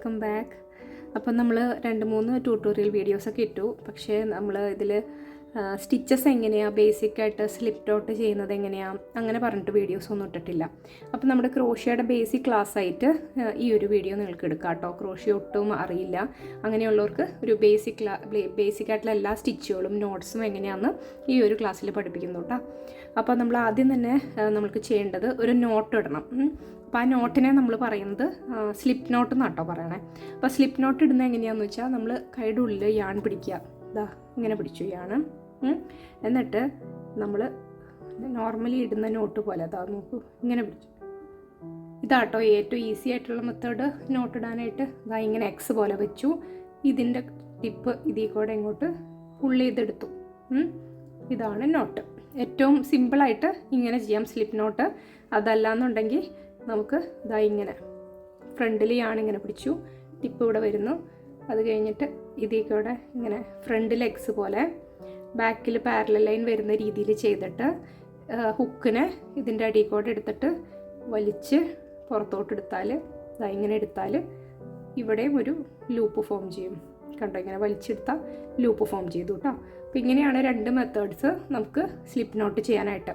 Welcome back. അപ്പം നമ്മൾ 2-3 tutorial വീഡിയോസൊക്കെ ഇട്ടു. പക്ഷേ നമ്മൾ ഇതിൽ സ്റ്റിച്ചസ് എങ്ങനെയാണ്, ബേസിക്കായിട്ട് സ്ലിപ്പ് ഡോട്ട് ചെയ്യുന്നത് എങ്ങനെയാണ് അങ്ങനെ പറഞ്ഞിട്ട് വീഡിയോസ് ഒന്നും ഇട്ടിട്ടില്ല. അപ്പം നമ്മുടെ ക്രോഷ്യയുടെ ബേസിക് ക്ലാസ് ആയിട്ട് ഈ ഒരു വീഡിയോ നിങ്ങൾക്ക് എടുക്കാം കേട്ടോ. ക്രോഷ്യ ഒട്ടും അറിയില്ല അങ്ങനെയുള്ളവർക്ക് ഒരു ബേസിക്കായിട്ടുള്ള എല്ലാ സ്റ്റിച്ചുകളും നോട്ട്സും എങ്ങനെയാണെന്ന് ഈ ഒരു ക്ലാസ്സിൽ പഠിപ്പിക്കുന്നു കേട്ടോ. അപ്പോൾ നമ്മൾ ആദ്യം തന്നെ നമുക്ക് ചെയ്യേണ്ടത് ഒരു നോട്ട് ഇടണം. അപ്പോൾ ആ നോട്ടിനെ നമ്മൾ പറയുന്നത് സ്ലിപ്പ് നോട്ട് എന്നാട്ടോ പറയണേ. അപ്പോൾ സ്ലിപ്പ് നോട്ട് ഇടുന്നത് എങ്ങനെയാണെന്ന് വെച്ചാൽ നമ്മൾ കൈയുടെ ഉള്ളിൽ യാൺ പിടിക്കുക. ഇതാ ഇങ്ങനെ പിടിച്ചു യാണ്. എന്നിട്ട് നമ്മൾ നോർമലി ഇടുന്ന നോട്ട് പോലെ അതാ നോക്കൂ, ഇങ്ങനെ പിടിച്ചു. ഇതാട്ടോ ഏറ്റവും ഈസി ആയിട്ടുള്ള മെത്തേഡ് നോട്ട് ഇടാനായിട്ട്. ഇതാ ഇങ്ങനെ എക്സ് പോലെ വെച്ചു. ഇതിൻ്റെ ടിപ്പ് ഇതിൽ കൂടെ ഇങ്ങോട്ട് പുള്ളി ചെയ്തെടുത്തു. ഇതാണ് നോട്ട്. ഏറ്റവും സിമ്പിളായിട്ട് ഇങ്ങനെ ചെയ്യാം സ്ലിപ്പ് നോട്ട്. അതല്ലാന്നുണ്ടെങ്കിൽ നമുക്ക് ഇതാ ഇങ്ങനെ ഫ്രണ്ടിൽ യാണിങ്ങനെ പിടിച്ചു, ടിപ്പ് ഇവിടെ വരുന്നു. അത് കഴിഞ്ഞിട്ട് ഇതിൽ കൂടെ ഇങ്ങനെ ഫ്രണ്ടിൽ എക്സ് പോലെ ബാക്കിൽ പാരലൽ ലൈൻ വരുന്ന രീതിയിൽ ചെയ്തിട്ട് ഹുക്കിനെ ഇതിൻ്റെ അടിയിൽ കൂടെ എടുത്തിട്ട് വലിച്ച് പുറത്തോട്ട് എടുത്താൽ ഇതാ ഇങ്ങനെ എടുത്താൽ ഇവിടെയും ഒരു ലൂപ്പ് ഫോം ചെയ്യും. കണ്ടോ, ഇങ്ങനെ വലിച്ചെടുത്താൽ ലൂപ്പ് ഫോം ചെയ്തു കേട്ടോ. അപ്പോൾ ഇങ്ങനെയാണ് 2 മെത്തേഡ്സ് നമുക്ക് സ്ലിപ്പ് നോട്ട് ചെയ്യാനായിട്ട്.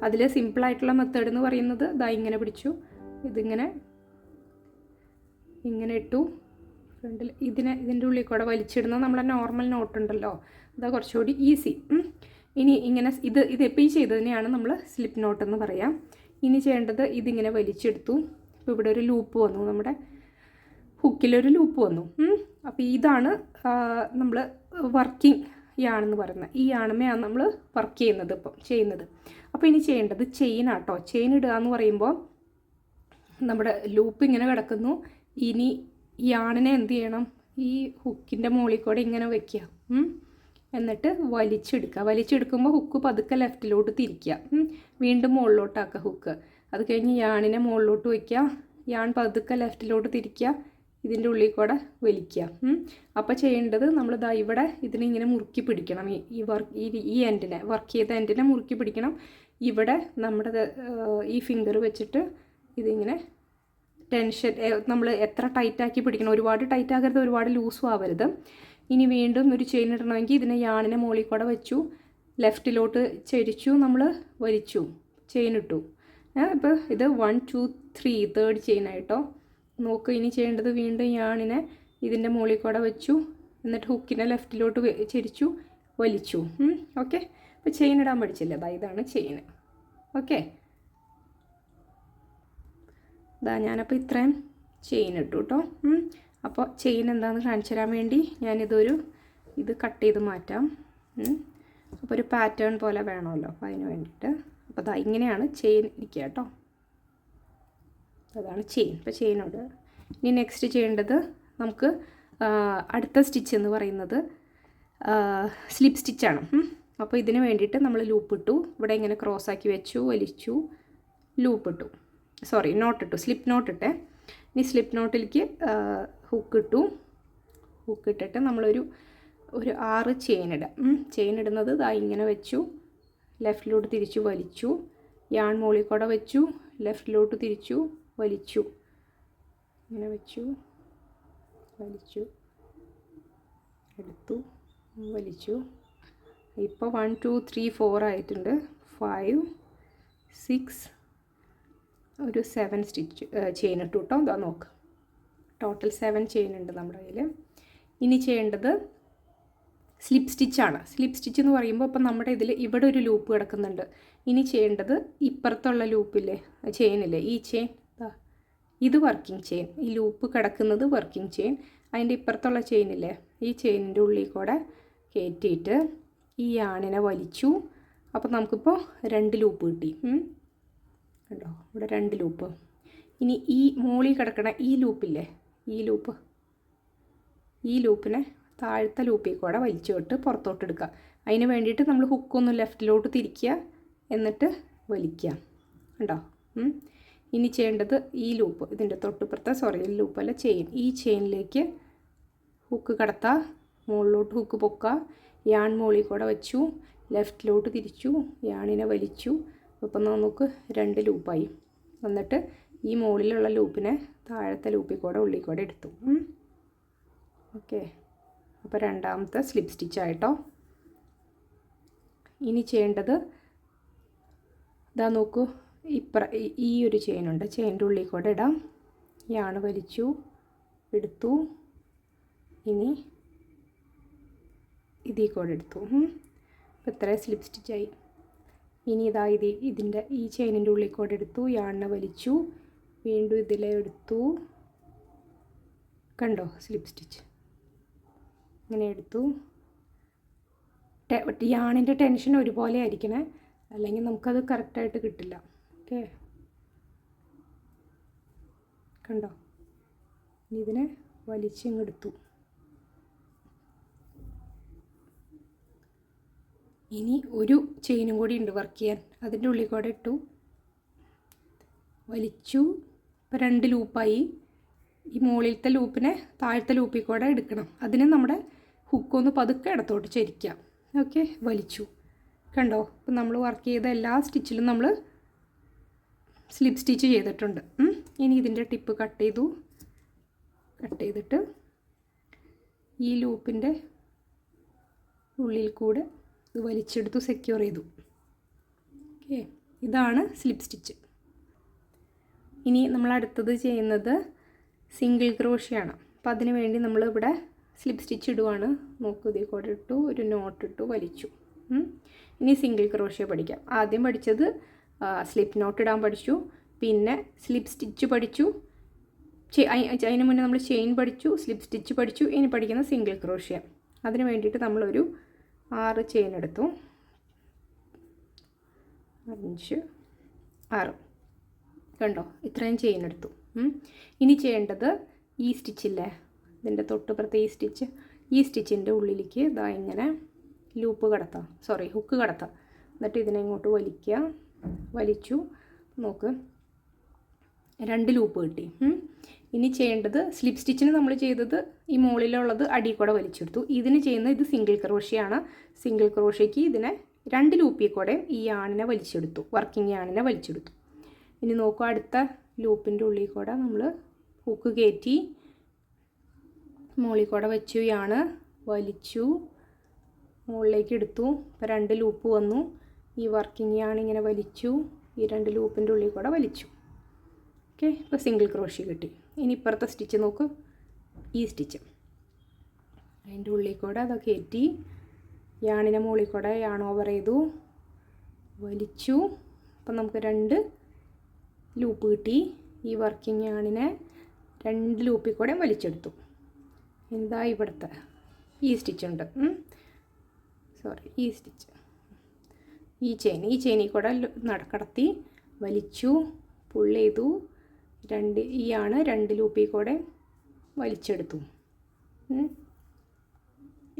അതിൽ സിമ്പിളായിട്ടുള്ള മെത്തേഡ് എന്ന് പറയുന്നത് ഇതാ ഇങ്ങനെ പിടിച്ചു, ഇതിങ്ങനെ ഇട്ടു ഫ്രണ്ടിൽ. ഇതിൻ്റെ ഉള്ളിൽ കൂടെ വലിച്ചിടുന്ന നമ്മളെ നോർമൽ നോട്ട് ഉണ്ടല്ലോ, അതാ കുറച്ചുകൂടി ഈസി. ഇനി ഇങ്ങനെ ഇതെപ്പോൾ ഈ ചെയ്തതിനെയാണ് നമ്മൾ സ്ലിപ്പ് നോട്ട് എന്ന് പറയാം. ഇനി ചെയ്യേണ്ടത് ഇതിങ്ങനെ വലിച്ചെടുത്തു. ഇപ്പോൾ ഇവിടെ ഒരു ലൂപ്പ് വന്നു, നമ്മുടെ ഹുക്കിലൊരു ലൂപ്പ് വന്നു. അപ്പോൾ ഇതാണ് നമ്മൾ വർക്കിംഗ് യാണെന്ന് പറയുന്നത്. ഈ യാണമയാണ് നമ്മൾ വർക്ക് ചെയ്യുന്നത്. അപ്പോൾ ഇനി ചെയ്യേണ്ടത് ചെയിൻ ആട്ടോ. ചെയിൻ ഇടുക എന്ന് പറയുമ്പോൾ നമ്മുടെ ലൂപ്പ് ഇങ്ങനെ കിടക്കുന്നു. ഇനി യാണിനെ എന്ത് ചെയ്യണം, ഈ ഹുക്കിൻ്റെ മുകളിൽ കൂടെ ഇങ്ങനെ വയ്ക്കുക. എന്നിട്ട് വലിച്ചെടുക്കുമ്പോൾ ഹുക്ക് പതുക്കെ ലെഫ്റ്റിലോട്ട് തിരിക്കുക. വീണ്ടും മുകളിലോട്ടാക്കുക ഹുക്ക്. അത് കഴിഞ്ഞ് യാണിനെ മുകളിലോട്ട് വയ്ക്കുക. യാൺ പതുക്കെ ലെഫ്റ്റിലോട്ട് തിരിക്കുക. ഇതിൻ്റെ ഉള്ളിൽ കൂടെ വലിക്കുക. അപ്പോൾ ചെയ്യേണ്ടത് നമ്മളിതാ ഇവിടെ ഇതിനിങ്ങനെ മുറുക്കി പിടിക്കണം. ഈ എൻഡിനെ വർക്ക് ചെയ്ത എൻഡിനെ മുറുക്കി പിടിക്കണം. ഇവിടെ നമ്മുടെ ഈ ഫിംഗർ വെച്ചിട്ട് ഇതിങ്ങനെ ടെൻഷൻ നമ്മൾ എത്ര ടൈറ്റാക്കി പിടിക്കണം. ഒരുപാട് ടൈറ്റ് ആകരുത്, ഒരുപാട് ലൂസും ആവരുത്. ഇനി വീണ്ടും ഒരു ചെയിൻ ഇടണമെങ്കിൽ ഇതിനെ യാണിനെ മുകളിൽ കൂടെ വെച്ചു, ലെഫ്റ്റിലോട്ട് ചരിച്ചു, നമ്മൾ വലിച്ചു, ചെയിൻ ഇട്ടു. ഇപ്പോൾ ഇത് 1 2 3 തേർഡ് ചെയിനായിട്ടോ. നോക്ക്, ഇനി ചെയ്യേണ്ടത് വീണ്ടും യാണിനെ ഇതിൻ്റെ മുകളിൽ കൂടെ വെച്ചു, എന്നിട്ട് ഹുക്കിനെ ലെഫ്റ്റിലോട്ട് ചരിച്ചു, വലിച്ചു. ഓക്കെ, അപ്പോൾ ചെയിൻ ഇടാൻ പഠിച്ചില്ല. ഇതാണ് ചെയിൻ. ഓക്കെ, ഞാനപ്പോൾ ഇത്രയും ചെയിൻ ഇട്ടു കേട്ടോ. അപ്പോൾ ചെയിൻ എന്താണെന്ന് കാണിച്ചു തരാൻ വേണ്ടി ഇത് കട്ട് ചെയ്ത് മാറ്റാം. അപ്പോൾ ഒരു പാറ്റേൺ പോലെ വേണമല്ലോ, അപ്പോൾ അതിന് വേണ്ടിയിട്ട്. അപ്പോൾ ഇങ്ങനെയാണ് ചെയിൻ ഇരിക്കുക കേട്ടോ. അതാണ് ചെയിൻ. ഇപ്പോൾ ചെയിനോട് ഇനി നെക്സ്റ്റ് ചെയ്യേണ്ടത് നമുക്ക് അടുത്ത സ്റ്റിച്ച് എന്ന് പറയുന്നത് സ്ലിപ്പ് സ്റ്റിച്ചാണ്. അപ്പോൾ ഇതിന് വേണ്ടിയിട്ട് നമ്മൾ ലൂപ്പ് ഇട്ടു. ഇവിടെ ഇങ്ങനെ ക്രോസ് ആക്കി വെച്ചു, വലിച്ചു, ലൂപ്പ് ഇട്ടു, നോട്ട് ഇട്ടു, സ്ലിപ്പ് നോട്ട് ഇട്ടേ. ഇനി സ്ലിപ്പ് നോട്ടിലേക്ക് ഹുക്ക് ഇട്ടു. ഹുക്ക് ഇട്ടിട്ട് നമ്മളൊരു 6 ചെയിൻ ഇടാം. ചെയിൻ ഇടുന്നത് ഇങ്ങനെ വെച്ചു, ലെഫ്റ്റിലോട്ട് തിരിച്ചു, വലിച്ചു, യാൺ മുകളിൽ കൂടെ വെച്ചു, ലെഫ്റ്റിലോട്ട് തിരിച്ചു, വലിച്ചു, ഇങ്ങനെ വെച്ചു, വലിച്ചു, എടുത്തു, വലിച്ചു. ഇപ്പോൾ 1 2 3 4 ആയിട്ടുണ്ട്. 5 6 ഒരു 7 സ്റ്റിച്ച് ചെയിൻ ഇട്ടു കേട്ടോ. ഇതാ നോക്ക്, ടോട്ടൽ 7 ചെയിൻ ഉണ്ട് നമ്മുടെ കയ്യിൽ. ഇനി ചെയ്യേണ്ടത് സ്ലിപ്പ് സ്റ്റിച്ചാണ്. സ്ലിപ്പ് സ്റ്റിച്ച് എന്ന് പറയുമ്പോൾ ഇപ്പം നമ്മുടെ ഇവിടെ ഒരു ലൂപ്പ് കിടക്കുന്നുണ്ട്. ഇനി ചെയ്യേണ്ടത് ഇപ്പുറത്തുള്ള ലൂപ്പില്ലേ, ചെയിനില്ലേ, ഈ ചെയിൻ, ഇത് വർക്കിംഗ് ചെയിൻ. ഈ ലൂപ്പ് കിടക്കുന്നത് വർക്കിംഗ് ചെയിൻ. അതിൻ്റെ ഇപ്പുറത്തുള്ള ചെയിനില്ലേ, ഈ ചെയിനിൻ്റെ ഉള്ളിൽ കൂടെ കയറ്റിയിട്ട് ഈ യാണിനെ വലിച്ചു. അപ്പോൾ നമുക്കിപ്പോൾ 2 ലൂപ്പ് കിട്ടി. കണ്ടോ, ഇവിടെ 2 ലൂപ്പ്. ഇനി ഈ മുകളിൽ കിടക്കണ ഈ ലൂപ്പില്ലേ, ഈ ലൂപ്പിനെ താഴത്തെ ലൂപ്പിൽ കൂടെ വലിച്ചു വിട്ട് പുറത്തോട്ട് എടുക്കുക. അതിന് വേണ്ടിയിട്ട് നമ്മൾ ഹുക്കൊന്ന് ലെഫ്റ്റിലോട്ട് തിരിക്കുക, എന്നിട്ട് വലിക്കുക. കണ്ടോ. ഇനി ചെയ്യേണ്ടത് ഈ ലൂപ്പ്, ഇതിൻ്റെ തൊട്ടുപുറത്തെ ലൂപ്പല്ല, ചെയിൻ. ഈ ചെയിനിലേക്ക് ഹുക്ക് കടത്തുക, മുകളിലോട്ട് ഹുക്ക് പൊക്കുക, യാൺ മുകളിൽ കൂടെ വെച്ചു, ലെഫ്റ്റിലോട്ട് തിരിച്ചു, യാണിനെ വലിച്ചു. ഇപ്പം നമുക്ക് 2 ലൂപ്പായി. എന്നിട്ട് ഈ മുകളിലുള്ള ലൂപ്പിനെ താഴത്തെ ലൂപ്പിൽ കൂടെ ഉള്ളിൽ കൂടെ എടുത്തു. ഓക്കെ, അപ്പോൾ രണ്ടാമത്തെ സ്ലിപ്പ് സ്റ്റിച്ചായിട്ടോ. ഇനി ചെയ്യേണ്ടത് ഇതാ നോക്കൂ, ഈ ഒരു ചെയിനുണ്ട്, ചെയിൻ്റെ ഉള്ളിൽ കൂടെ ഇടാം. യാണ് വലിച്ചു എടുത്തു, ഇനി ഇതിൽ കൂടെ എടുത്തു. അപ്പോൾ ഇത്രയും സ്ലിപ്പ് സ്റ്റിച്ചായി. ഇനി ഇതാ ഇതിൻ്റെ ഈ ചെയിനിൻ്റെ ഉള്ളിൽ കൂടെ എടുത്തു, യാണിനെ വലിച്ചു, വീണ്ടും ഇതിലെ എടുത്തു. കണ്ടോ സ്ലിപ്പ് സ്റ്റിച്ച് ഇങ്ങനെ എടുത്തു. യാണിൻ്റെ ടെൻഷൻ ഒരുപോലെ ആയിരിക്കണേ, അല്ലെങ്കിൽ നമുക്കത് കറക്റ്റായിട്ട് കിട്ടില്ല. ഓക്കെ, കണ്ടോ? ഇനി ഇതിനെ വലിച്ചിങ്ങെടുത്തു. ഇനി ഒരു ചെയിനും കൂടി ഉണ്ട് വർക്ക് ചെയ്യാൻ, അതിൻ്റെ ഉള്ളിൽ കൂടെ ഇട്ടു, വലിച്ചു. ഇപ്പോൾ 2 ലൂപ്പായി. ഈ മുകളിലത്തെ ലൂപ്പിനെ താഴത്തെ ലൂപ്പിൽ കൂടെ എടുക്കണം. അതിന് നമ്മുടെ ഹുക്കൊന്ന് പതുക്കെ ഇടത്തോട്ട് ചരിക്കാം. ഓക്കെ, വലിച്ചു. കണ്ടോ? ഇപ്പം നമ്മൾ വർക്ക് ചെയ്ത എല്ലാ സ്റ്റിച്ചിലും നമ്മൾ സ്ലിപ്പ് സ്റ്റിച്ച് ചെയ്തിട്ടുണ്ട്. ഇനി ഇതിൻ്റെ ടിപ്പ് കട്ട് ചെയ്തിട്ട് ഈ ലൂപ്പിൻ്റെ ഉള്ളിൽ കൂടെ ഇത് വലിച്ചെടുത്തു, സെക്യൂർ ചെയ്തു. ഓക്കെ, ഇതാണ് സ്ലിപ്പ് സ്റ്റിച്ച്. ഇനി നമ്മൾ അടുത്തത് ചെയ്യുന്നത് സിംഗിൾ ക്രോഷ്യാണ്. അപ്പോൾ അതിന് വേണ്ടി നമ്മൾ ഇവിടെ സ്ലിപ്പ് സ്റ്റിച്ച് ഇടുവാണ്. നോക്കൂ, ഇതിൽ കൂടെ ഇട്ടു, ഒരു നോട്ട് ഇട്ടു, വലിച്ചു. ഇനി സിംഗിൾ ക്രോഷ്യ പഠിക്കാം. ആദ്യം പഠിച്ചത് സ്ലിപ്പ് നോട്ട് ഇടാൻ പഠിച്ചു, പിന്നെ സ്ലിപ്പ് സ്റ്റിച്ച് പഠിച്ചു. അതിന് മുന്നേ നമ്മൾ ചെയിൻ പഠിച്ചു, സ്ലിപ്പ് സ്റ്റിച്ച് പഠിച്ചു. ഇനി പഠിക്കുന്ന സിംഗിൾ ക്രോഷ്യ. അതിന് വേണ്ടിയിട്ട് നമ്മളൊരു 6 ചെയിൻ എടുത്തു. 5, 6. കണ്ടോ? ഇത്രയും ചെയിൻ എടുത്തു. ഇനി ചെയ്യേണ്ടത് ഈ സ്റ്റിച്ചില്ലേ, ഇതിൻ്റെ തൊട്ടുപുറത്തെ ഈ സ്റ്റിച്ചിൻ്റെ ഉള്ളിലേക്ക് ഇതാ ഇങ്ങനെ ഹുക്ക് കടത്താം. എന്നിട്ട് ഇതിനെ ഇങ്ങോട്ട് വലിക്കുക. വലിച്ചു. നോക്ക്, 2 ലൂപ്പ് കിട്ടി. ഇനി ചെയ്യേണ്ടത് സ്ലിപ്പ് സ്റ്റിച്ചിന് നമ്മൾ ചെയ്തത് ഈ മുകളിലുള്ളത് അടിയിൽ കൂടെ വലിച്ചെടുത്തു. ഇതിന് ചെയ്യുന്നത് ഇത് സിംഗിൾ ക്രോഷ്യയാണ്. സിംഗിൾ ക്രോഷ്യയ്ക്ക് ഇതിനെ 2 ലൂപ്പിൽ കൂടെ ഈ യാണിനെ വലിച്ചെടുത്തു, വർക്കിംഗ് യാണിനെ വലിച്ചെടുത്തു. ഇനി നോക്കുക, അടുത്ത ലൂപ്പിൻ്റെ ഉള്ളിൽ കൂടെ നമ്മൾ ഹുക്ക് കയറ്റി മുകളിൽ കൂടെ വെച്ചു, യാണ് വലിച്ചു, മുകളിലേക്ക് എടുത്തു. ഇപ്പോൾ 2 ലൂപ്പ് വന്നു. ഈ വർക്കിംഗ് യാണ് ഇങ്ങനെ വലിച്ചു, ഈ 2 ലൂപ്പിൻ്റെ ഉള്ളിൽ കൂടെ വലിച്ചു. ഓക്കെ, ഇപ്പോൾ സിംഗിൾ ക്രോഷ്യ കിട്ടി. ഇനി ഇപ്പുറത്തെ സ്റ്റിച്ച് നോക്ക്, ഈ സ്റ്റിച്ച് അതിൻ്റെ ഉള്ളിൽ കൂടെ അതൊക്കെ കയറ്റി, യാണിനെ മുകളിൽ കൂടെ യാൺ ഓവർ ചെയ്തു, വലിച്ചു. അപ്പം നമുക്ക് 2 ലൂപ്പ് കിട്ടി. ഈ വർക്കിംഗ് യാണിനെ 2 ലൂപ്പിൽ കൂടെ വലിച്ചെടുത്തു. എന്താ ഇവിടുത്തെ ഈ സ്റ്റിച്ചുണ്ട്, ഈ സ്റ്റിച്ച്, ഈ ചെയിനിൽ കൂടെ കടത്തി വലിച്ചു, പുൾ ചെയ്തു. ഈ യാണ് 2 ലൂപ്പിൽ കൂടെ വലിച്ചെടുത്തു.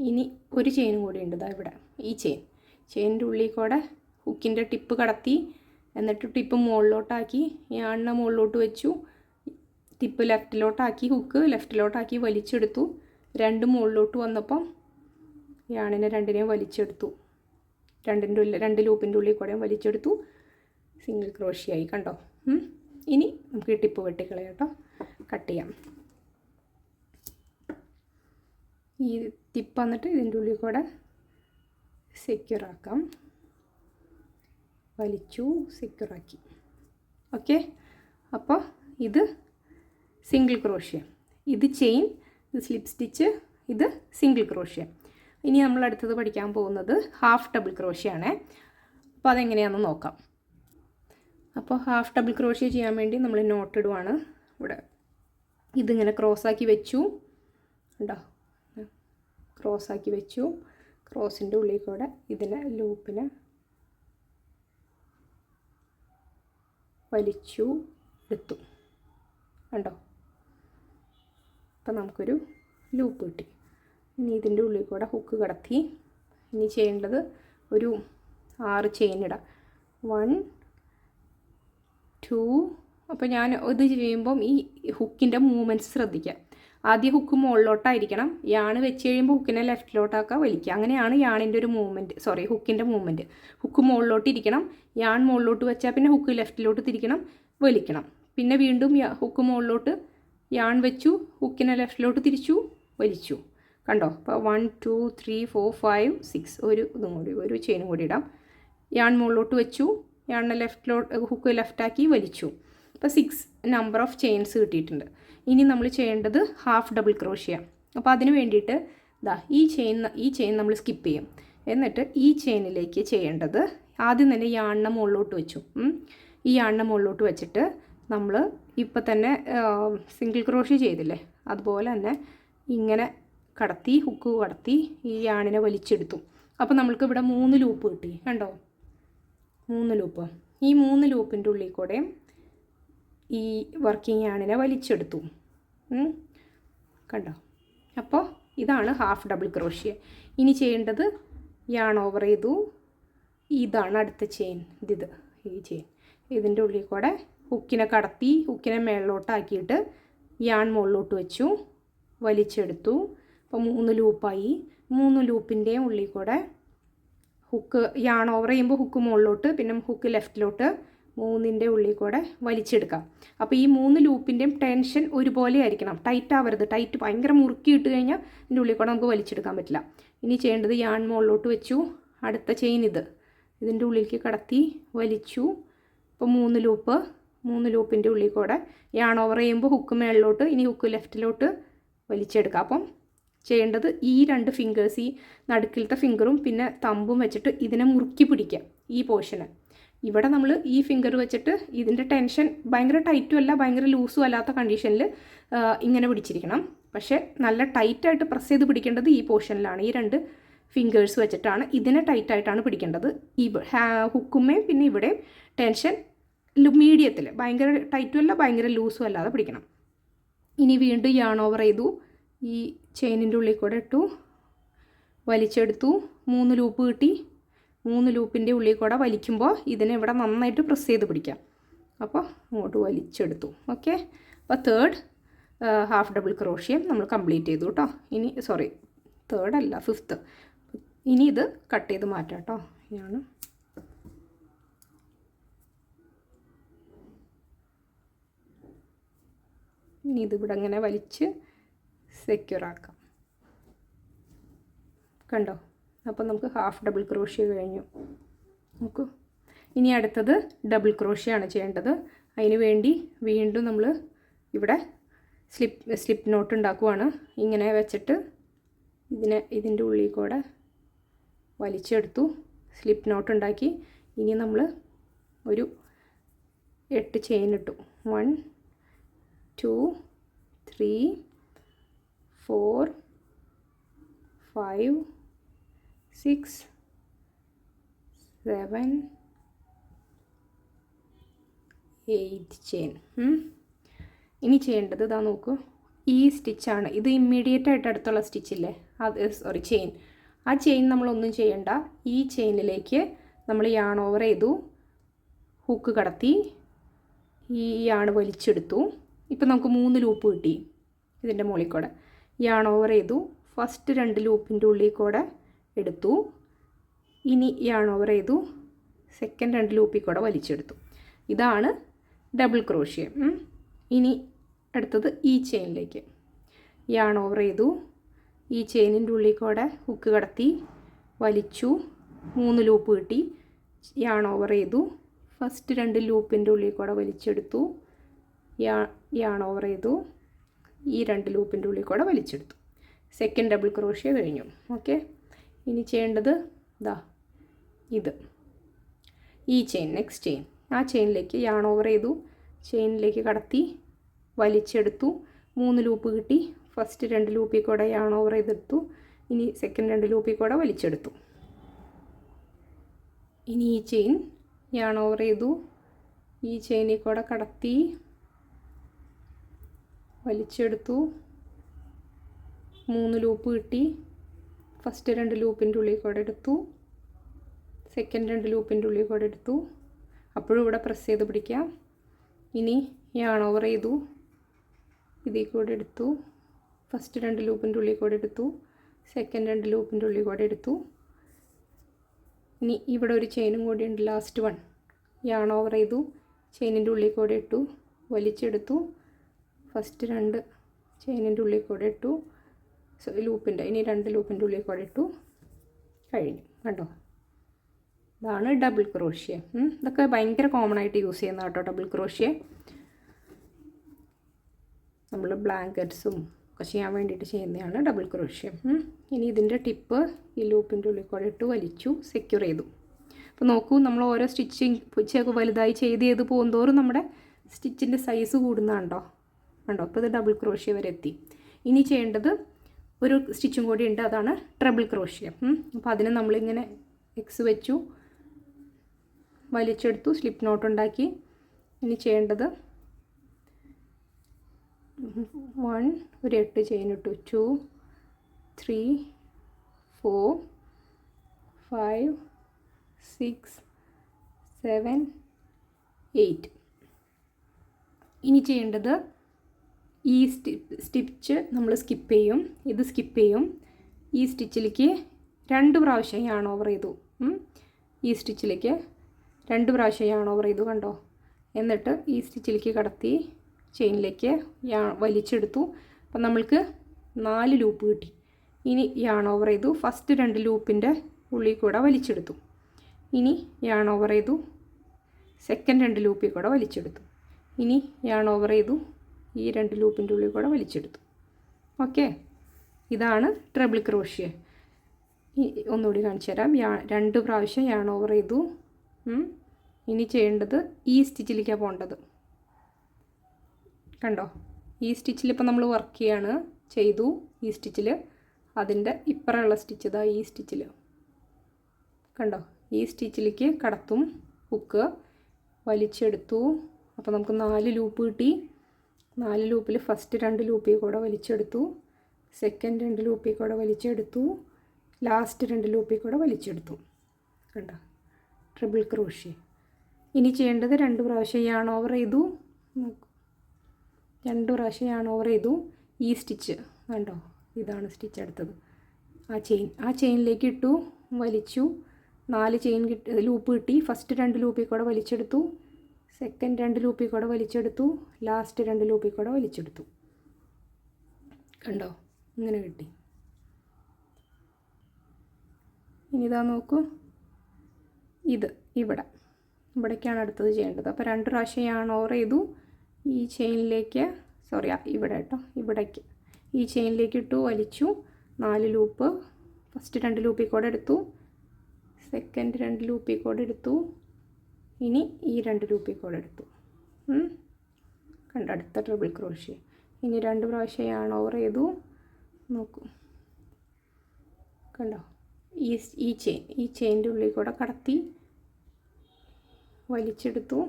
ഇനി ഒരു ചെയിനും കൂടി ഉണ്ട്, ഇതാ ഇവിടെ ഈ ചെയിനിൻ്റെ ഉള്ളിൽ കൂടെ ഹുക്കിൻ്റെ ടിപ്പ് കടത്തി, എന്നിട്ട് ടിപ്പ് മുകളിലോട്ടാക്കി യാണിനെ മുകളിലോട്ട് വെച്ചു, ടിപ്പ് ലെഫ്റ്റിലോട്ടാക്കി, ഹുക്ക് ലെഫ്റ്റിലോട്ടാക്കി വലിച്ചെടുത്തു. 2 മുകളിലോട്ട് വന്നപ്പം യാണിനെ 2നെയും വലിച്ചെടുത്തു. 2 ലൂപ്പിൻ്റെ ഉള്ളിൽ കൂടെ വലിച്ചെടുത്തു. സിംഗിൾ ക്രോഷ്യായി. കണ്ടോ? ഇനി നമുക്ക് ഈ ടിപ്പ് വെട്ടിക്കളയാം കേട്ടോ, കട്ട് ചെയ്യാം. ഈ ടിപ്പ് വന്നിട്ട് ഇതിൻ്റെ ഉള്ളിൽ കൂടെ സെക്യൂറാക്കാം. വലിച്ചു, സെക്യൂറാക്കി. ഓക്കെ, അപ്പോൾ ഇത് സിംഗിൾ ക്രോഷ്യ, ഇത് ചെയിൻ, ഇത് സ്ലിപ്പ് സ്റ്റിച്ച്, ഇത് സിംഗിൾ ക്രോഷ്യ. ഇനി നമ്മൾ അടുത്തത് പഠിക്കാൻ പോകുന്നത് ഹാഫ് ഡബിൾ ക്രോഷ്യാണ്. അപ്പോൾ അതെങ്ങനെയാണെന്ന് നോക്കാം. അപ്പോൾ ഹാഫ് ഡബിൾ ക്രോഷ്യ ചെയ്യാൻ വേണ്ടി നമ്മൾ നോട്ട് ഇടുവാണ്. ഇവിടെ ഇതിങ്ങനെ ക്രോസാക്കി വെച്ചു, ഉണ്ടോ? ക്രോസാക്കി വെച്ചു. ക്രോസിൻ്റെ ഉള്ളിൽ കൂടെ ഇതിനെ ലൂപ്പിനെ വലിച്ചു എടുത്തു. കണ്ടോ? അപ്പം നമുക്കൊരു ലൂപ്പ് കിട്ടി. ഇനി ഇതിൻ്റെ ഉള്ളിൽ കൂടെ ഹുക്ക് കടത്തി. ഇനി ചെയ്യേണ്ടത് ഒരു 6 ചെയിൻ ഇടാം. 1, 2. അപ്പോൾ ഞാൻ ഇത് ചെയ്യുമ്പം ഈ ഹുക്കിൻ്റെ മൂവ്മെൻറ്റ്സ് ശ്രദ്ധിക്കാം. ആദ്യം ഹുക്ക് മുകളിലോട്ടായിരിക്കണം, യാണ് വെച്ച് കഴിയുമ്പോൾ ഹുക്കിനെ ലെഫ്റ്റിലോട്ടാക്കുക, വലിക്കുക. അങ്ങനെയാണ് യാണിൻ്റെ ഒരു ഹുക്കിൻ്റെ മൂവ്മെൻറ്റ്. ഹുക്ക് മുകളിലോട്ട് ഇരിക്കണം, യാൺ മുകളിലോട്ട് വെച്ചാൽ പിന്നെ ഹുക്ക് ലെഫ്റ്റിലോട്ട് തിരിക്കണം, വലിക്കണം. പിന്നെ വീണ്ടും ഹുക്ക് മുകളിലോട്ട് യാൺ വെച്ചു, ഹുക്കിനെ ലെഫ്റ്റിലോട്ട് തിരിച്ചു, വലിച്ചു. കണ്ടോ? അപ്പോൾ 1 2 3 4 5 6 ഇതും കൂടി ഒരു ചെയിനും കൂടി ഇടാം. യാൺ മുകളിലോട്ട് വെച്ചു, യാണിനെ ഹുക്ക് ലെഫ്റ്റാക്കി വലിച്ചു. അപ്പോൾ 6 നമ്പർ ഓഫ് ചെയിൻസ് കിട്ടിയിട്ടുണ്ട്. ഇനി നമ്മൾ ചെയ്യേണ്ടത് ഹാഫ് ഡബിൾ ക്രോഷ്യ. അപ്പോൾ അതിന് വേണ്ടിയിട്ട് ഈ ചെയിൻ നമ്മൾ സ്കിപ്പ് ചെയ്യും. എന്നിട്ട് ഈ ചെയിനിലേക്ക് ചെയ്യേണ്ടത് ആദ്യം തന്നെ യാണിനെ മുകളിലോട്ട് വെച്ചു. ഈ യാണിനെ മുകളിലോട്ട് വെച്ചിട്ട് നമ്മൾ ഇപ്പം തന്നെ സിംഗിൾ ക്രോഷ്യ ചെയ്തില്ലേ, അതുപോലെ തന്നെ ഇങ്ങനെ കടത്തി, ഹുക്ക് കടത്തി ഈ യാണിനെ വലിച്ചെടുത്തു. അപ്പോൾ നമ്മൾക്ക് ഇവിടെ 3 ലൂപ്പ് കിട്ടി. കണ്ടോ? 3 ലൂപ്പ്. ഈ 3 ലൂപ്പിൻ്റെ ഉള്ളിൽ കൂടെ ഈ വർക്കിംഗ് യാണിനെ വലിച്ചെടുത്തു. കണ്ടോ? അപ്പോൾ ഇതാണ് ഹാഫ് ഡബിൾ ക്രോഷ്യ. ഇനി ചെയ്യേണ്ടത് യാൺ ഓവർ ചെയ്തു. ഇതാണ് അടുത്ത ചെയിൻ. ഈ ചെയിൻ ഇതിൻ്റെ ഉള്ളിൽ കൂടെ ഹുക്കിനെ കടത്തി, ഹുക്കിനെ മേളിലോട്ടാക്കിയിട്ട് യാൺ മുകളിലോട്ട് വെച്ചു, വലിച്ചെടുത്തു. അപ്പോൾ 3 ലൂപ്പായി. 3 ലൂപ്പിൻ്റെയും ഉള്ളിൽ കൂടെ ഹുക്ക് യാൺ ഓവർ ചെയ്യുമ്പോൾ ഹുക്ക് മുകളിലോട്ട്, പിന്നെ ഹുക്ക് ലെഫ്റ്റിലോട്ട്, 3ൻ്റെ ഉള്ളിൽ കൂടെ വലിച്ചെടുക്കാം. അപ്പോൾ ഈ 3 ലൂപ്പിൻ്റെയും ടെൻഷൻ ഒരുപോലെ ആയിരിക്കണം. ടൈറ്റ് ആവരുത്. ടൈറ്റ് ഭയങ്കര മുറുക്കി ഇട്ട് കഴിഞ്ഞാൽ ഇതിൻ്റെ ഉള്ളിൽ കൂടെ നമുക്ക് വലിച്ചെടുക്കാൻ പറ്റില്ല. ഇനി ചെയ്യേണ്ടത് യാൺ മുകളിലോട്ട് വെച്ചു, അടുത്ത ചെയിൻ ഇതിൻ്റെ ഉള്ളിലേക്ക് കടത്തി വലിച്ചു. അപ്പോൾ 3 ലൂപ്പിൻ്റെ ഉള്ളിൽ കൂടെ യാൺ ഓവർ ചെയ്യുമ്പോൾ ഹുക്ക് മേളിലോട്ട്, ഇനി ഹുക്ക് ലെഫ്റ്റിലോട്ട് വലിച്ചെടുക്കുക. അപ്പം ചെയ്യേണ്ടത് ഈ 2 ഫിംഗേഴ്സ്, ഈ നടുക്കിലത്തെ ഫിംഗറും പിന്നെ തമ്പും വെച്ചിട്ട് ഇതിനെ മുറുക്കി പിടിക്കുക. ഈ പോർഷന് ഇവിടെ നമ്മൾ ഈ ഫിംഗർ വെച്ചിട്ട് ഇതിൻ്റെ ടെൻഷൻ ഭയങ്കര ടൈറ്റും അല്ല ഭയങ്കര ലൂസും അല്ലാത്ത കണ്ടീഷനിൽ ഇങ്ങനെ പിടിച്ചിരിക്കണം. പക്ഷേ നല്ല ടൈറ്റായിട്ട് പ്രസ് ചെയ്ത് പിടിക്കേണ്ടത് ഈ പോർഷനിലാണ്. ഈ 2 ഫിംഗേഴ്സ് വെച്ചിട്ടാണ് ഇതിനെ ടൈറ്റായിട്ടാണ് പിടിക്കേണ്ടത്. ഈ ഹുക്കുമേ പിന്നെ ഇവിടെ ടെൻഷൻ മീഡിയത്തിൽ, ഭയങ്കര ടൈറ്റും അല്ല ഭയങ്കര ലൂസും അല്ലാതെ പിടിക്കണം. ഇനി വീണ്ടും യാൺ ഓവർ ചെയ്തു, ഈ ചെയിനിൻ്റെ ഉള്ളിൽ കൂടെ ഇട്ടു, വലിച്ചെടുത്തു. 3 ലൂപ്പ് കിട്ടി. 3 ലൂപ്പിൻ്റെ ഉള്ളിൽ കൂടെ വലിക്കുമ്പോൾ ഇതിനെ ഇവിടെ നന്നായിട്ട് പ്രസ് ചെയ്ത് പിടിക്കാം. അപ്പോൾ അങ്ങോട്ട് വലിച്ചെടുത്തു. ഓക്കെ. അപ്പോൾ തേർഡ് ഹാഫ് ഡബിൾ ക്രോഷ്യം നമ്മൾ കംപ്ലീറ്റ് ചെയ്തു കേട്ടോ. ഇനി തേർഡ് അല്ല, 5th. ഇനി ഇത് കട്ട് ചെയ്ത് മാറ്റാം കേട്ടോ. ഇനി ഇതിവിടെ ഇങ്ങനെ വലിച്ച് സെക്യൂർ ആക്കാം. കണ്ടോ? അപ്പോൾ നമുക്ക് ഹാഫ് ഡബിൾ ക്രോഷ്യ കഴിഞ്ഞു. നോക്കൂ. ഇനി അടുത്തത് ഡബിൾ ക്രോഷ്യ ആണ് ചെയ്യേണ്ടത്. അതിന് വേണ്ടി വീണ്ടും നമ്മൾ ഇവിടെ സ്ലിപ്പ് നോട്ട് ഉണ്ടാക്കുവാണ്. ഇങ്ങനെ വെച്ചിട്ട് ഇതിൻ്റെ ഉള്ളിൽ കൂടെ വലിച്ചെടുത്തു, സ്ലിപ്പ് നോട്ട് ഉണ്ടാക്കി. ഇനി നമ്മൾ ഒരു 8 ചെയിൻ ഇട്ടു. 1 2 3 4 5 6 7 8 ചെയിൻ. ഇനി ചെയ്യേണ്ടത് ഇതാ നോക്കൂ, ഈ സ്റ്റിച്ചാണ്. ഇത് ഇമ്മീഡിയറ്റ് ആയിട്ട് അടുത്തുള്ള സ്റ്റിച്ചില്ലേ, ചെയിൻ. ആ ചെയിൻ നമ്മളൊന്നും ചെയ്യണ്ട. ഈ ചെയിനിലേക്ക് നമ്മൾ യാൺ ഓവർ ചെയ്തു, ഹുക്ക് കടത്തി, ഈ യാൺ വലിച്ചെടുത്തു. ഇപ്പം നമുക്ക് 3 ലൂപ്പ് കിട്ടി. ഇതിൻ്റെ മുകളിൽ കൂടെ യാൺ ഓവർ ചെയ്തു, ഫസ്റ്റ് 2 ലൂപ്പിൻ്റെ ഉള്ളിൽ കൂടെ എടുത്തു. ഇനി യാൺ ഓവർ ചെയ്തു, സെക്കൻഡ് 2 ലൂപ്പിൽ കൂടെ വലിച്ചെടുത്തു. ഇതാണ് ഡബിൾ ക്രോഷ്യ. ഇനി അടുത്തത് ഈ ചെയിനിലേക്ക് യാൺ ഓവർ ചെയ്തു, ഈ ചെയിനിൻ്റെ ഉള്ളിൽ കൂടെ ഹുക്ക് കടത്തി വലിച്ചു, 3 ലൂപ്പ് കിട്ടി. യാൺ ഓവർ ചെയ്തു, ഫസ്റ്റ് 2 ലൂപ്പിൻ്റെ ഉള്ളിൽ കൂടെ വലിച്ചെടുത്തു, യാൺ ഓവർ ചെയ്തു, ഈ 2 ലൂപ്പിൻ്റെ ഉള്ളിൽ കൂടെ വലിച്ചെടുത്തു. സെക്കൻഡ് ഡബിൾ ക്രോഷ്യ കഴിഞ്ഞു. ഓക്കെ. ഇനി ചെയ്യേണ്ടത് ഈ ചെയിൻ, നെക്സ്റ്റ് ചെയിൻ. ആ ചെയിനിലേക്ക് യാൺ ഓവർ ചെയ്തു, ചെയിനിലേക്ക് കടത്തി വലിച്ചെടുത്തു, 3 ലൂപ്പ് കിട്ടി. ഫസ്റ്റ് 2 ലൂപ്പിൽ കൂടെ യാൺ ഓവർ ചെയ്തെടുത്തു, ഇനി സെക്കൻഡ് 2 ലൂപ്പിൽ കൂടെ വലിച്ചെടുത്തു. ഇനി ഈ ചെയിൻ യാൺ ഓവർ ചെയ്തു, ഈ ചെയിനിൽ കൂടെ കടത്തി വലിച്ചെടുത്തു, 3 ലൂപ്പ് കിട്ടി. ഫസ്റ്റ് 2 ലൂപ്പിൻ്റെ ഉള്ളിൽ കൂടെ എടുത്തു, സെക്കൻഡ് 2 ലൂപ്പിൻ്റെ ഉള്ളിൽ കൂടെ എടുത്തു. അപ്പോഴും ഇവിടെ പ്രസ് ചെയ്ത് പിടിക്കാം. ഇനി യാൺ ഓവർ ചെയ്തു, ഇതിൽ കൂടെ എടുത്തു, ഫസ്റ്റ് 2 ലൂപ്പിൻ്റെ ഉള്ളിൽ കൂടെ എടുത്തു, സെക്കൻഡ് 2 ലൂപ്പിൻ്റെ ഉള്ളിൽ കൂടെ എടുത്തു. ഇനി ഇവിടെ ഒരു ചെയിനും കൂടി ഉണ്ട്, ലാസ്റ്റ് 1. യാൺ ഓവർ ചെയ്തു, ചെയിനിൻ്റെ ഉള്ളിൽ കൂടെ ഇട്ടു, വലിച്ചെടുത്തു, ഫസ്റ്റ് 2 ചെയിനിൻ്റെ ഉള്ളിൽ കൂടെ ഇട്ടു, ലൂപ്പിൻ്റെ ഇനി 2 ലൂപ്പിൻ്റെ ഉള്ളിൽ കൂടെ ഇട്ടു, കഴിഞ്ഞു. കണ്ടോ, ഇതാണ് ഡബിൾ ക്രോഷ്യ. ഇതൊക്കെ ഭയങ്കര കോമൺ ആയിട്ട് യൂസ് ചെയ്യുന്ന കേട്ടോ ഡബിൾ ക്രോഷ്യ. നമ്മൾ ബ്ലാങ്കറ്റ്സും ഒക്കെ ചെയ്യാൻ വേണ്ടിയിട്ട് ചെയ്യുന്നതാണ് ഡബിൾ ക്രോഷ്യ. ഇനി ഇതിൻ്റെ ടിപ്പ് ഈ ലൂപ്പിൻ്റെ ഉള്ളിൽ കൂടെ ഇട്ട് വലിച്ചു സെക്യൂർ ചെയ്തു. അപ്പോൾ നോക്കൂ, നമ്മൾ ഓരോ സ്റ്റിച്ചിങ് വലുതായി ചെയ്ത് പോകുന്തോറും നമ്മുടെ സ്റ്റിച്ചിൻ്റെ സൈസ് കൂടുന്നതാണ്ടോ. അപ്പോൾ ഇത് ഡബിൾ ക്രോഷ്യ വരെ എത്തി. ഇനി ചെയ്യേണ്ടത് ഒരു സ്റ്റിച്ചും കൂടി ഉണ്ട്, അതാണ് ട്രിപ്പിൾ ക്രോഷ്യ. അപ്പോൾ അതിന് നമ്മളിങ്ങനെ എക്സ് വെച്ചു, വലിച്ചെടുത്തു, സ്ലിപ്പ് നോട്ട് ഉണ്ടാക്കി. ഇനി ചെയ്യേണ്ടത് 1 ഒരു 8 ചെയിൻ ഇട്ടു, 2 3 4 5 6 7 8. ഇനി ചെയ്യേണ്ടത് ഈ സ്റ്റിച്ച് നമ്മൾ സ്കിപ്പ് ചെയ്യും, ഇത് സ്കിപ്പ് ചെയ്യും. ഈ സ്റ്റിച്ചിലേക്ക് 2 പ്രാവശ്യം യാൺ ഓവർ ചെയ്തു. ഈ സ്റ്റിച്ചിലേക്ക് 2 പ്രാവശ്യം യാൺ ഓവർ ചെയ്തു, കണ്ടോ. എന്നിട്ട് ഈ സ്റ്റിച്ചിലേക്ക് കടത്തി ചെയിനിലേക്ക് വലിച്ചെടുത്തു. അപ്പം നമ്മൾക്ക് 4 ലൂപ്പ് കിട്ടി. ഇനി യാൺ ഓവർ ചെയ്തു, ഫസ്റ്റ് 2 ലൂപ്പിൻ്റെ ഉള്ളിൽ കൂടെ വലിച്ചെടുത്തു. ഇനി യാൺ ഓവർ ചെയ്തു, സെക്കൻഡ് 2 ലൂപ്പിൽ കൂടെ വലിച്ചെടുത്തു. ഇനി യാൺ ഓവർ ചെയ്തു, ഈ 2 ലൂപ്പിൻ്റെ ഉള്ളിൽ കൂടെ വലിച്ചെടുത്തു. ഓക്കെ, ഇതാണ് ട്രിപ്പിൾ ക്രോഷ്യ. ഒന്നുകൂടി കാണിച്ചു തരാം. 2 പ്രാവശ്യം യാൺ ഓവർ ചെയ്തു. ഇനി ചെയ്യേണ്ടത് ഈ സ്റ്റിച്ചിലേക്കാണ് പോകേണ്ടത്. കണ്ടോ, ഈ സ്റ്റിച്ചിൽ ഇപ്പോൾ നമ്മൾ വർക്ക് ചെയ്തു. ഈ സ്റ്റിച്ചിൽ അതിൻ്റെ ഇപ്പുറമുള്ള സ്റ്റിച്ച് ഇതാ ഈ സ്റ്റിച്ചിൽ കണ്ടോ. ഈ സ്റ്റിച്ചിലേക്ക് കടത്തും, ഹുക്ക് വലിച്ചെടുത്തു. അപ്പോൾ നമുക്ക് 4 ലൂപ്പ് കിട്ടി. 4 ലൂപ്പിൽ ഫസ്റ്റ് 2 ലൂപ്പിൽ കൂടെ വലിച്ചെടുത്തു, സെക്കൻഡ് 2 ലൂപ്പിൽ കൂടെ വലിച്ചെടുത്തു, ലാസ്റ്റ് 2 ലൂപ്പിൽ കൂടെ വലിച്ചെടുത്തു. കണ്ടോ, ട്രിപ്പിൾ ക്രോഷ്യ. ഇനി ചെയ്യേണ്ടത് 2 പ്രാവശ്യം യാൺ ഓവർ ചെയ്തു. 2 പ്രാവശ്യം യാൺ ഓവർ ചെയ്തു. ഈ സ്റ്റിച്ച് കണ്ടോ, ഇതാണ് സ്റ്റിച്ച് അടുത്തത്. ആ ചെയിനിലേക്ക് ഇട്ടു, വലിച്ചു, 4 ചെയിൻ ലൂപ്പ് കിട്ടി. ഫസ്റ്റ് 2 ലൂപ്പിൽ കൂടെ വലിച്ചെടുത്തു, സെക്കൻഡ് 2 ലൂപ്പിൽ കൂടെ വലിച്ചെടുത്തു, ലാസ്റ്റ് 2 ലൂപ്പിൽ കൂടെ വലിച്ചെടുത്തു. കണ്ടോ, ഇങ്ങനെ കിട്ടി. ഇനി ഇതാ നോക്കൂ, ഇത് ഇവിടേക്കാണ് അടുത്തത് ചെയ്യേണ്ടത്. അപ്പോൾ 2 പ്രാവശ്യം യാൺ ഓവർ ചെയ്തു. ഈ ചെയിനിലേക്ക് ഇവിടെ കേട്ടോ, ഇവിടേക്ക് ഈ ചെയിനിലേക്ക് ഇട്ടു, വലിച്ചു, 4 ലൂപ്പ്, ഫസ്റ്റ് 2 ലൂപ്പിൽ കൂടെ എടുത്തു, സെക്കൻഡ് 2 ലൂപ്പിൽ കൂടെ എടുത്തു, ഇനി ഈ 2 ലൂപ്പിൽ കൂടെ എടുത്തു. കണ്ടോ, അടുത്ത ട്രിപ്പിൾ ക്രോഷ്യ. ഇനി 2 പ്രാവശ്യം യാൺ ഓവർ ചെയ്തു. നോക്കൂ, കണ്ടോ, ഈ ചെയിൻ്റെ ഉള്ളിൽ കൂടെ കടത്തി വലിച്ചെടുത്തു.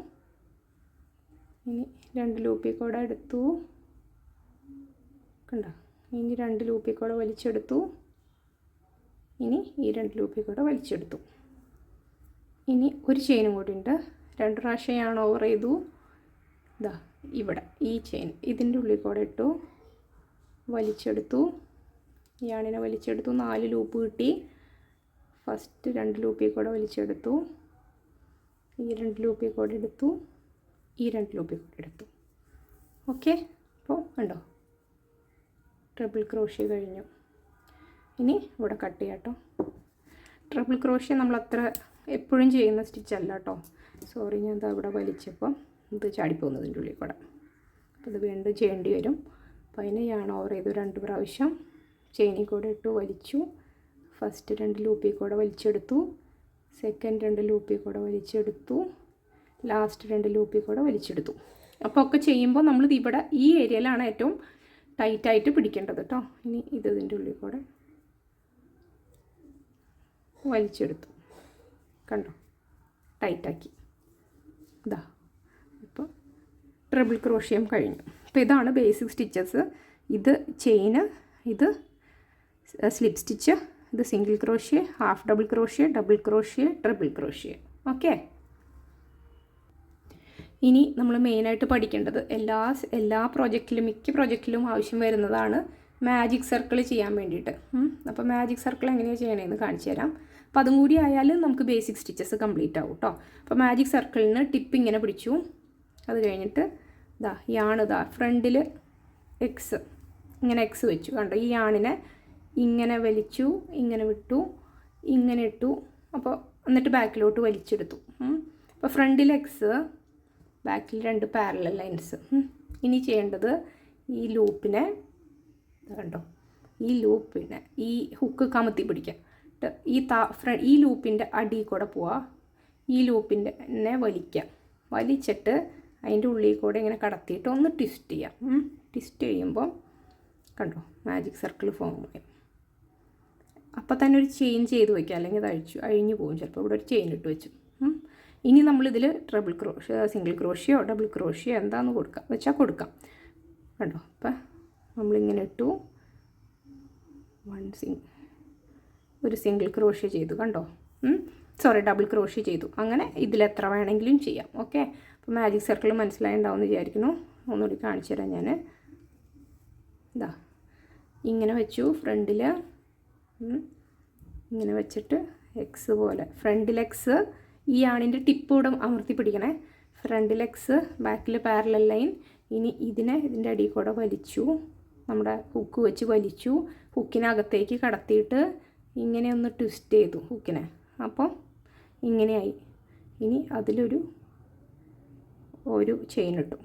ഇനി 2 ലൂപ്പിൽ കൂടെ എടുത്തു. കണ്ടോ, ഇനി 2 ലൂപ്പിൽ കൂടെ വലിച്ചെടുത്തു. ഇനി ഈ 2 ലൂപ്പിൽ കൂടെ വലിച്ചെടുത്തു. ഇനി ഒരു ചെയിനും കൂടി ഉണ്ട്. 2 പ്രാവശ്യം യാൺ ഓവർ ചെയ്തു. ഇതാ ഇവിടെ ഈ ചെയിൻ ഇതിൻ്റെ ഉള്ളിൽ കൂടെ ഇട്ടു, വലിച്ചെടുത്തു, യാണിനെ വലിച്ചെടുത്തു. 4 ലൂപ്പ് കിട്ടി. ഫസ്റ്റ് 2 ലൂപ്പിൽ കൂടെ വലിച്ചെടുത്തു, ഈ 2 ലൂപ്പിൽ കൂടെ എടുത്തു, ഈ 2 ലൂപ്പിൽ കൂടെ എടുത്തു. ഓക്കെ, അപ്പോൾ കണ്ടോ, ട്രിപ്പിൾ ക്രോഷ്യ കഴിഞ്ഞു. ഇനി ഇവിടെ കട്ട് ചെയ്യാം കേട്ടോ. ട്രിപ്പിൾ ക്രോഷ്യ നമ്മൾ അത്ര എപ്പോഴും ചെയ്യുന്ന സ്റ്റിച്ചല്ല കേട്ടോ. സോറി, ഞാൻ എന്താ ഇവിടെ വലിച്ചപ്പോൾ ഇത് ചാടിപ്പോകുന്നതിൻ്റെ ഉള്ളിൽ കൂടെ. അപ്പോൾ ഇത് വീണ്ടും ചെയ്യേണ്ടി വരും. അപ്പോൾ അതിന് യാൺ ഓവർ ചെയ്തു 2 പ്രാവശ്യം, ചെയിനിൽ കൂടെ ഇട്ടു, വലിച്ചു, ഫസ്റ്റ് 2 ലൂപ്പിൽ കൂടെ വലിച്ചെടുത്തു, സെക്കൻഡ് 2 ലൂപ്പിൽ കൂടെ വലിച്ചെടുത്തു, ലാസ്റ്റ് 2 ലൂപ്പിൽ കൂടെ വലിച്ചെടുത്തു. അപ്പോൾ ഒക്കെ ചെയ്യുമ്പോൾ നമ്മൾ ഇവിടെ ഈ ഏരിയയിലാണ് ഏറ്റവും ടൈറ്റായിട്ട് പിടിക്കേണ്ടത് കേട്ടോ. ഇനി ഇതിൻ്റെ ഉള്ളിൽ കൂടെ വലിച്ചെടുത്തു, കണ്ടോ, ടൈറ്റാക്കി. ഇതാ ഇപ്പോൾ ട്രിപ്പിൾ ക്രോഷ്യം കഴിഞ്ഞു. അപ്പോൾ ഇതാണ് ബേസിക് സ്റ്റിച്ചസ്. ഇത് ചെയിന്, ഇത് സ്ലിപ്പ് സ്റ്റിച്ച്, ഇത് single crochet, half double crochet, double crochet, triple crochet. Okay, ഇനി നമ്മൾ മെയിനായിട്ട് പഠിക്കേണ്ടത് എല്ലാ പ്രോജക്റ്റിലും മിക്ക പ്രോജക്റ്റിലും ആവശ്യം വരുന്നതാണ് മാജിക് സർക്കിൾ ചെയ്യാൻ വേണ്ടിയിട്ട്. അപ്പോൾ മാജിക് സർക്കിൾ എങ്ങനെയാണ് ചെയ്യണമെന്ന് കാണിച്ചു തരാം. അപ്പോൾ അതും കൂടി ആയാൽ നമുക്ക് ബേസിക് സ്റ്റിച്ചസ് കംപ്ലീറ്റ് ആവും കേട്ടോ. അപ്പോൾ മാജിക് സർക്കിളിന് ടിപ്പ് ഇങ്ങനെ പിടിച്ചു, അത് കഴിഞ്ഞിട്ട് ഇതാ യാണിതാ ഫ്രണ്ടിൽ എക്സ്, ഇങ്ങനെ എക്സ് വെച്ചു കണ്ടോ. ഈ യാണിനെ ഇങ്ങനെ വലിച്ചു, ഇങ്ങനെ വിട്ടു, ഇങ്ങനെ ഇട്ടു, അപ്പോൾ എന്നിട്ട് ബാക്കിലോട്ട് വലിച്ചെടുത്തു. അപ്പോൾ ഫ്രണ്ടിൽ എക്സ്, ബാക്കിൽ 2 പാരലൽ ലൈൻസ്. ഇനി ചെയ്യേണ്ടത് ഈ ലൂപ്പിനെ കണ്ടോ, ഈ ലൂപ്പിനെ ഈ ഹുക്ക് കമത്തി പിടിക്കുക. ഈ ലൂപ്പിൻ്റെ അടിയിൽ കൂടെ പോവുക, ഈ ലൂപ്പിൻ്റെ വലിക്കുക, വലിച്ചിട്ട് അതിൻ്റെ ഉള്ളിൽ കൂടെ ഇങ്ങനെ കടത്തിയിട്ട് ഒന്ന് ട്വിസ്റ്റ് ചെയ്യാം. ട്വിസ്റ്റ് ചെയ്യുമ്പോൾ കണ്ടോ മാജിക് സർക്കിൾ ഫോം ആയി. അപ്പോൾ തന്നെ ഒരു ചെയിൻ ചെയ്ത് വയ്ക്കുക, അല്ലെങ്കിൽ അത് അഴിഞ്ഞു പോകും ചിലപ്പോൾ. ഇവിടെ ഒരു ചെയിൻ ഇട്ട് വെച്ചു. ഇനി നമ്മളിതിൽ സിംഗിൾ ക്രോഷ്യോ ഡബിൾ ക്രോഷ്യോ എന്താണെന്ന് കൊടുക്കാം. കണ്ടോ, അപ്പം നമ്മളിങ്ങനെ ഇട്ടു, ഒരു സിംഗിൾ ക്രോഷ്യോ ചെയ്തു കണ്ടോ, ഡബിൾ ക്രോഷ്യോ ചെയ്തു. അങ്ങനെ ഇതിലെത്ര വേണമെങ്കിലും ചെയ്യാം. ഓക്കെ, അപ്പോൾ മാജിക് സർക്കിൾ മനസ്സിലായിട്ടുണ്ടാവുമെന്ന് വിചാരിക്കുന്നു. ഒന്നുകൂടി കാണിച്ചു തരാം ഞാൻ. ഇതാ ഇങ്ങനെ വെച്ചു ഫ്രണ്ടിൽ, ഇങ്ങനെ വെച്ചിട്ട് എക്സ് പോലെ ഫ്രണ്ടിൽ എക്സ്, ഈ ആണിൻ്റെ ടിപ്പ് കൂടെ അമർത്തി പിടിക്കണേ. ഫ്രണ്ടിൽ എക്സ്, ബാക്കിൽ പാരലൽ ലൈൻ. ഇനി ഇതിൻ്റെ അടിയിൽ കൂടെ വലിച്ചു, നമ്മുടെ ഹുക്ക് വെച്ച് വലിച്ചു, ഹുക്കിനകത്തേക്ക് കടത്തിയിട്ട് ഇങ്ങനെ ഒന്ന് ട്വിസ്റ്റ് ചെയ്തു ഹുക്കിനെ. അപ്പോൾ ഇങ്ങനെയായി. ഇനി അതിലൊരു ചെയിൻ ഇട്ടു.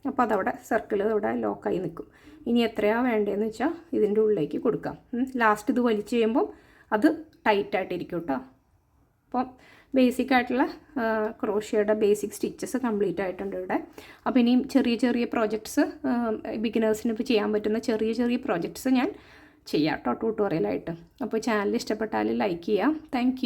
അപ്പോൾ അതവിടെ സർക്കിൾ അവിടെ ലോക്കായി നിൽക്കും. ഇനി എത്രയാണ് വേണ്ടതെന്ന് വെച്ചാൽ ഇതിൻ്റെ ഉള്ളിലേക്ക് കൊടുക്കാം. ലാസ്റ്റ് ഇത് വലിച്ചു കഴിയുമ്പം അത് ടൈറ്റായിട്ടിരിക്കും കേട്ടോ. അപ്പം ബേസിക്കായിട്ടുള്ള ക്രോഷ്യയുടെ ബേസിക് സ്റ്റിച്ചസ് കംപ്ലീറ്റ് ആയിട്ടുണ്ട് ഇവിടെ. അപ്പോൾ ഇനിയും ചെറിയ ചെറിയ പ്രോജക്ട്സ്, ബിഗിനേഴ്സിന് ഇപ്പോൾ ചെയ്യാൻ പറ്റുന്ന ചെറിയ ചെറിയ പ്രോജക്ട്സ് ഞാൻ ചെയ്യാം കേട്ടോ ട്യൂട്ടോറിയലായിട്ട്. അപ്പോൾ ചാനൽ ഇഷ്ടപ്പെട്ടാൽ ലൈക്ക് ചെയ്യാം. താങ്ക്